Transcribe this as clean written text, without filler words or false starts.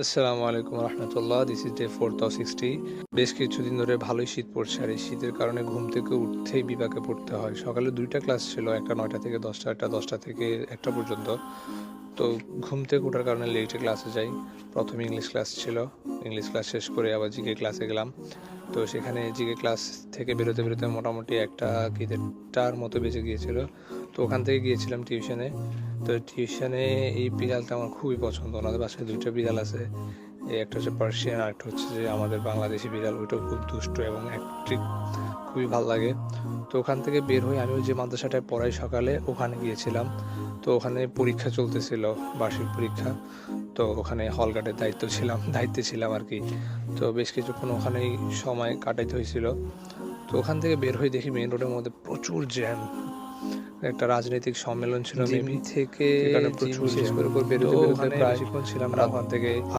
আসসালামু আলাইকুম রহমতুল্লাহ। This is day 4 of 60। বেশ কিছুদিন ধরে ভালোই শীত পড়ছে, আর এই শীতের কারণে ঘুম থেকে উঠতেই বিপাকে পড়তে হয়। সকালে দুইটা ক্লাস ছিল, একটা 9টা থেকে 10টা, একটা 10টা থেকে 1টা পর্যন্ত। তো ঘুম থেকে ওঠার কারণে লেটে ক্লাসে যাই। প্রথমে ইংলিশ ক্লাস ছিল, ইংলিশ ক্লাস শেষ করে আবার জিকে ক্লাসে গেলাম। তো সেখানে জিকে ক্লাস থেকে বেরোতে বেরোতে মোটামুটি একটা কি 1:30টার মতো বেজে গিয়েছিল। তো ওখান থেকে গিয়েছিলাম টিউশনে। তো টিউশনে এই বিড়ালটা আমার খুবই পছন্দ। ওনাদের বাসায় দুইটা বিড়াল আছে, এই একটা হচ্ছে পার্সিয়ান, আর একটা হচ্ছে যে আমাদের বাংলাদেশি বিড়াল। ওইটাও খুব দুষ্ট এবং অ্যাক্টিভ, খুবই ভালো লাগে। তো ওখান থেকে বের হয়ে আমি ওই যে মাদ্রাসাটায় পড়াই সকালে, ওখানে গিয়েছিলাম। তো ওখানে পরীক্ষা চলতেছিল, বার্ষিক পরীক্ষা। তো ওখানে হল গার্ডের দায়িত্বে ছিলাম আর কি। তো বেশ কিছুক্ষণ ওখানেই সময় কাটাইতে হয়েছিল। তো ওখান থেকে বের হয়ে দেখি মেইন রোডের মধ্যে প্রচুর জ্যাম। একটা রাজনৈতিক সম্মেলন ছিল মেবি, থেকে প্রচুর শেষ করে বেরোতে বেরোতে প্রায় ছিলাম ওখান থেকে